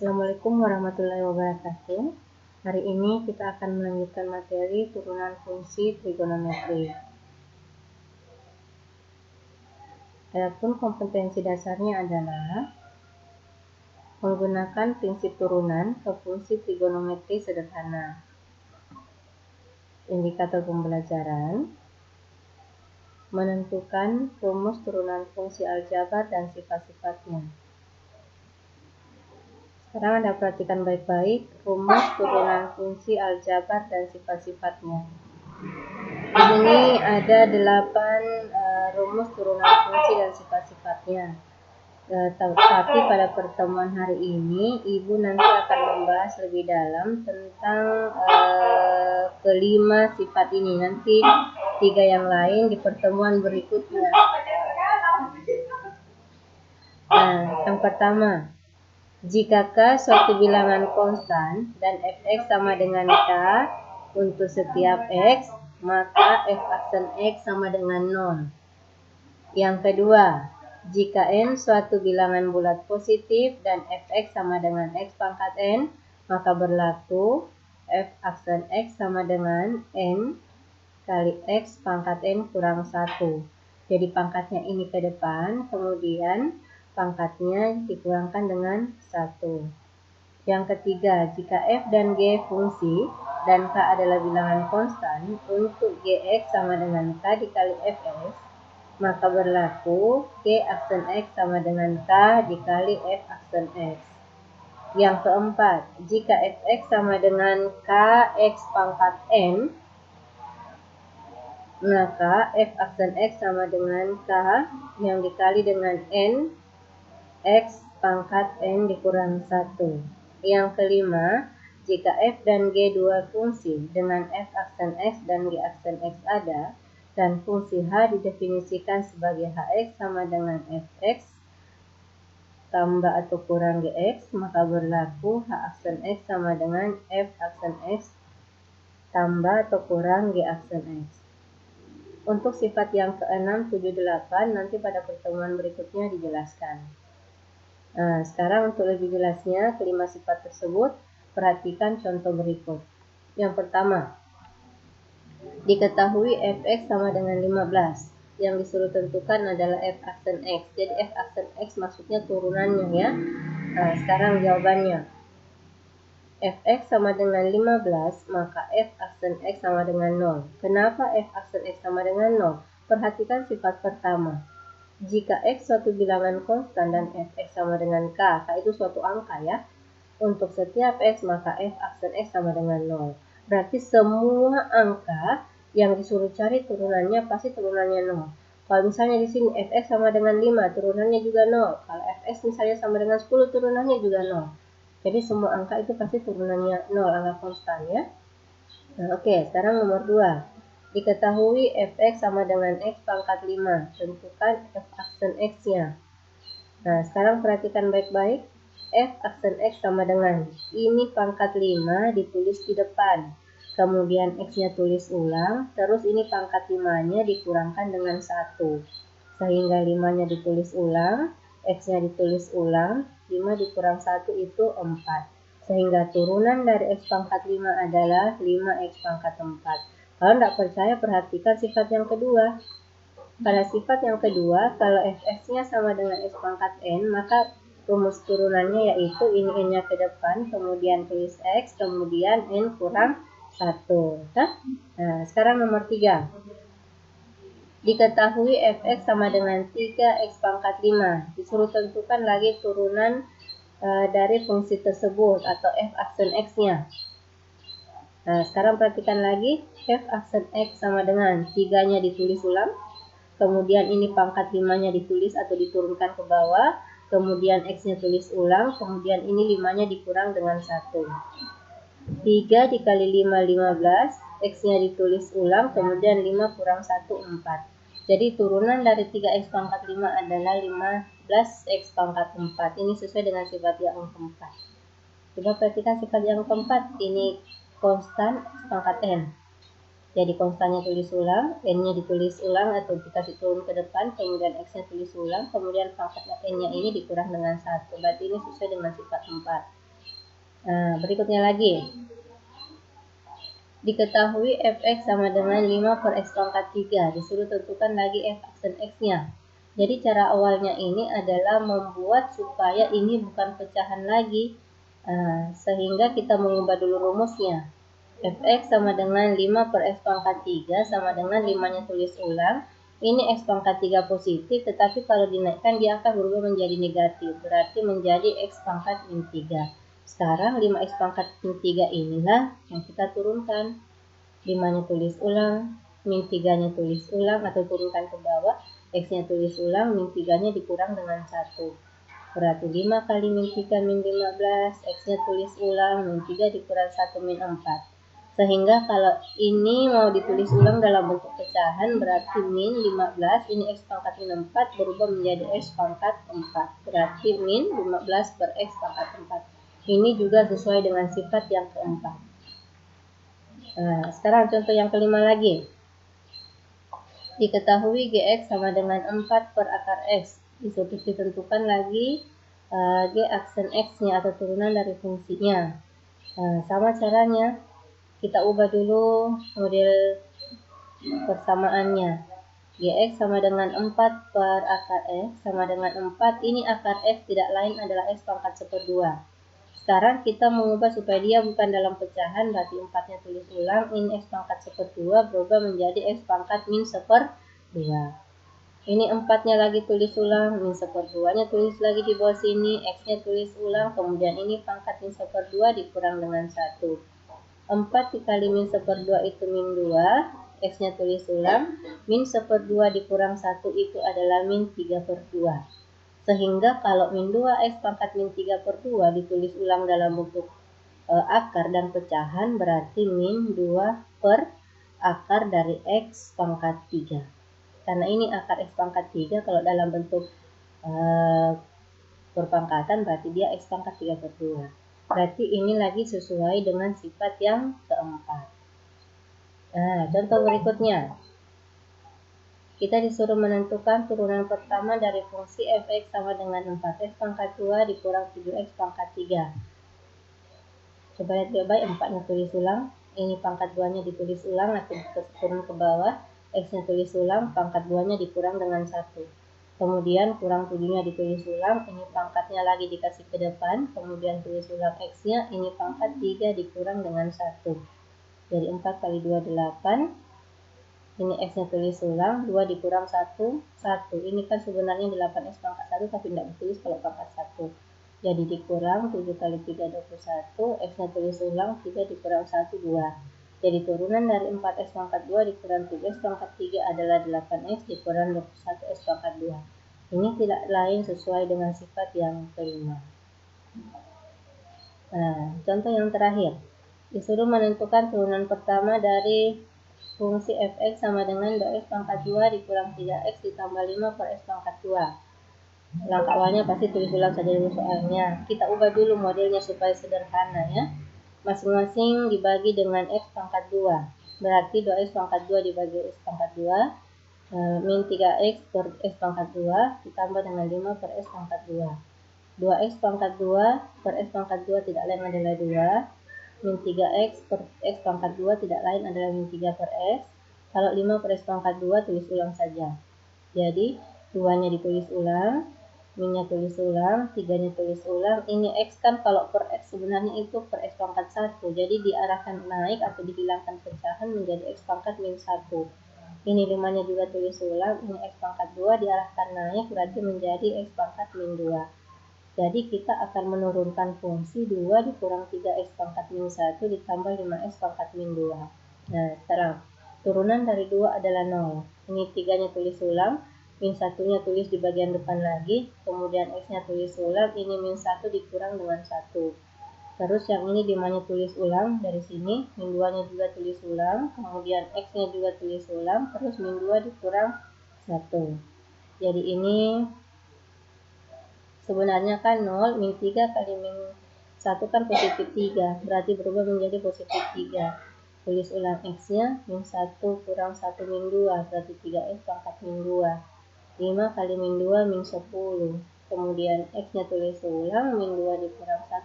Assalamualaikum warahmatullahi wabarakatuh. Hari ini kita akan melanjutkan materi turunan fungsi trigonometri. Adapun kompetensi dasarnya adalah menggunakan prinsip turunan ke fungsi trigonometri sederhana. Indikator pembelajaran, menentukan rumus turunan fungsi aljabar dan sifat-sifatnya. Sekarang Anda perhatikan baik-baik rumus turunan fungsi aljabar dan sifat-sifatnya. Di sini ada 8 rumus turunan fungsi dan sifat-sifatnya. Tapi pada pertemuan hari ini, Ibu nanti akan membahas lebih dalam tentang kelima sifat ini. Nanti 3 yang lain di pertemuan berikutnya. Nah, yang pertama, jika K suatu bilangan konstan dan Fx sama dengan K untuk setiap X, maka F aksen X sama dengan 0. Yang kedua, jika N suatu bilangan bulat positif dan Fx sama dengan X pangkat N, maka berlaku F aksen X sama dengan N kali X pangkat N kurang 1. Jadi pangkatnya ini ke depan, kemudian pangkatnya dikurangkan dengan 1. Yang ketiga, jika F dan G fungsi dan K adalah bilangan konstan, untuk Gx sama dengan K dikali Fs, maka berlaku G aksen X sama dengan K dikali F aksen X. Yang keempat, jika Fx sama dengan Kx pangkat N, maka F aksen X sama dengan K yang dikali dengan N X pangkat N dikurang 1. Yang kelima, jika F dan G dua fungsi dengan F aksen X dan G aksen X ada, dan fungsi H didefinisikan sebagai Hx sama dengan Fx tambah atau kurang Gx, maka berlaku H aksen X sama dengan F aksen X tambah atau kurang G aksen X. Untuk sifat yang ke-6, 7, 8 nanti pada pertemuan berikutnya dijelaskan. Nah, sekarang untuk lebih jelasnya kelima sifat tersebut, perhatikan contoh berikut. Yang pertama, diketahui Fx sama dengan 15. Yang disuruh tentukan adalah F aksen X. Jadi F aksen X maksudnya turunannya ya. Nah, sekarang jawabannya. Fx sama dengan 15, maka F aksen X sama dengan 0. Kenapa F aksen X sama dengan 0? Perhatikan sifat pertama. Jika X suatu bilangan konstan dan Fx sama dengan K itu suatu angka ya. Untuk setiap X maka F aksen X sama dengan 0. Berarti semua angka yang disuruh cari turunannya pasti turunannya 0. Kalau misalnya di sini Fx sama dengan 5, turunannya juga 0. Kalau Fx misalnya sama dengan 10, turunannya juga 0. Jadi semua angka itu pasti turunannya 0, angka konstan ya. Nah, oke, sekarang nomor 2. Diketahui Fx sama dengan X pangkat 5. Tentukan F aksen X-nya. Nah, sekarang perhatikan baik-baik. F aksen X sama dengan ini pangkat 5 ditulis di depan. Kemudian X-nya tulis ulang. Terus ini pangkat 5-nya dikurangkan dengan 1. Sehingga 5-nya ditulis ulang. X-nya ditulis ulang. 5 dikurang 1 itu 4. Sehingga turunan dari X pangkat 5 adalah 5X pangkat 4. Kalau tidak percaya, perhatikan sifat yang kedua. Pada sifat yang kedua, kalau Fx-nya sama dengan X pangkat N, maka rumus turunannya yaitu ini N-nya ke depan, kemudian tulis X, kemudian N kurang 1. Nah, sekarang nomor 3. Diketahui Fx sama dengan 3X pangkat 5. Disuruh tentukan lagi turunan dari fungsi tersebut atau F aksen X-nya. Nah, sekarang perhatikan lagi, F aksen X sama dengan 3-nya ditulis ulang, kemudian ini pangkat 5-nya ditulis atau diturunkan ke bawah, kemudian X-nya tulis ulang, kemudian ini 5-nya dikurang dengan 1. 3 dikali 5, 15, X-nya ditulis ulang, kemudian 5 kurang 1, 4. Jadi turunan dari 3X pangkat 5 adalah 15X pangkat 4. Ini sesuai dengan sifat yang keempat. Coba perhatikan sifat yang keempat, ini konstan X pangkat N. Jadi konstannya tulis ulang, N-nya ditulis ulang atau dikasih turun ke depan, kemudian X-nya tulis ulang, kemudian pangkat N-nya ini dikurang dengan 1. Berarti ini sesuai dengan sifat 4. Nah, berikutnya lagi. Diketahui fx sama dengan 5 per x pangkat 3. Disuruh tentukan lagi f aksen x-nya. Jadi cara awalnya ini adalah membuat supaya ini bukan pecahan lagi. Sehingga kita mengubah dulu rumusnya. Fx sama dengan 5 per x pangkat 3 sama dengan 5-nya tulis ulang. Ini x pangkat 3 positif, tetapi kalau dinaikkan dia akan berubah menjadi negatif. Berarti menjadi x pangkat min 3. Sekarang 5x pangkat min 3 inilah yang kita turunkan. 5-nya tulis ulang, min 3-nya tulis ulang atau turunkan ke bawah. X-nya tulis ulang, min 3-nya dikurang dengan 1. Berarti 5 kali min 3 min 15, X-nya tulis ulang, min 3 dikurang 1 min 4. Sehingga kalau ini mau ditulis ulang dalam bentuk pecahan, berarti min 15, ini X pangkat min 4 berubah menjadi X pangkat 4. Berarti min 15 per X pangkat 4. Ini juga sesuai dengan sifat yang keempat. Nah, sekarang contoh yang kelima lagi. Diketahui Gx sama dengan 4 per akar X. Disuruh ditentukan lagi G aksen X-nya atau turunan dari fungsinya. Sama caranya, kita ubah dulu model persamaannya. Gx sama dengan 4 per akar X sama dengan 4. Ini akar X tidak lain adalah X pangkat 1/2. Sekarang kita mengubah supaya dia bukan dalam pecahan, berarti 4-nya tulis ulang, ini X pangkat 1/2 berubah menjadi X pangkat min 1/2. Ini 4-nya lagi tulis ulang, min 1/2-nya tulis lagi di bawah sini, X-nya tulis ulang, kemudian ini pangkat min 1/2 dikurang dengan 1. 4 dikali min 1/2 itu min 2, X-nya tulis ulang, min 1/2 dikurang 1 itu adalah min 3/2. Sehingga kalau min 2X pangkat min 3/2 ditulis ulang dalam bentuk akar dan pecahan, berarti min 2 per akar dari X pangkat 3. Karena ini akar X pangkat 3, kalau dalam bentuk perpangkatan berarti dia X pangkat 3/2. Berarti ini lagi sesuai dengan sifat yang keempat. Nah, contoh berikutnya. Kita disuruh menentukan turunan pertama dari fungsi fx sama dengan 4x pangkat 2 dikurang 7x pangkat 3. Coba lihat baik-baik, 4-nya tulis ulang, ini pangkat 2-nya ditulis ulang atau turun ke bawah, x-nya tulis ulang, pangkat 2-nya dikurang dengan 1. Kemudian kurang 7-nya ditulis ulang, ini pangkatnya lagi dikasih ke depan, kemudian tulis ulang x-nya, ini pangkat 3 dikurang dengan 1. Jadi 4 kali 2 8. Ini X-nya tulis ulang, 2 dikurang 1, 1. Ini kan sebenarnya 8X pangkat 1, tapi tidak ditulis kalau pangkat 1. Jadi dikurang 7 kali 3, 21. X-nya tulis ulang, 3 dikurang 1, 2. Jadi turunan dari 4X pangkat 2 dikurang 7X pangkat 3 adalah 8X dikurang 21X pangkat 2. Ini tidak lain sesuai dengan sifat yang kelima. Nah, contoh yang terakhir. Disuruh menentukan turunan pertama dari fungsi fx sama dengan 2x pangkat 2 dikurang 3x ditambah 5 per x pangkat 2. Langkah awalnya pasti tulis ulang saja dulu soalnya. Kita ubah dulu modelnya supaya sederhana ya. Masing-masing dibagi dengan x pangkat 2. Berarti 2x pangkat 2 dibagi x pangkat 2. Min 3x per x pangkat 2 ditambah dengan 5 per x pangkat 2. 2x pangkat 2 per x pangkat 2 tidak lain adalah 2. Min 3x per x pangkat 2 tidak lain adalah min 3 per x. Kalau 5 per x pangkat 2 tulis ulang saja. Jadi 2-nya ditulis ulang, min-nya tulis ulang, 3-nya tulis ulang. Ini x kan kalau per x sebenarnya itu per x pangkat 1. Jadi diarahkan naik atau dihilangkan pecahan menjadi x pangkat min 1. Ini 5-nya juga tulis ulang, ini x pangkat 2 diarahkan naik berarti menjadi x pangkat min 2. Jadi kita akan menurunkan fungsi 2 dikurang 3x pangkat min 1 ditambah 5x pangkat min 2. Nah, sekarang turunan dari 2 adalah 0. Ini 3-nya tulis ulang, min 1-nya tulis di bagian depan lagi, kemudian x-nya tulis ulang, ini min 1 dikurang dengan 1. Terus yang ini 5-nya tulis ulang dari sini, min 2-nya juga tulis ulang, kemudian x-nya juga tulis ulang, terus min 2 dikurang 1. Jadi ini sebenarnya kan 0, min 3 kali min 1 kan positif 3, berarti berubah menjadi positif 3. Tulis ulang x-nya, min 1 kurang 1 min 2, berarti 3x pangkat min 2. 5 kali min 2, min 10. Kemudian x-nya tulis ulang, min 2 dikurang 1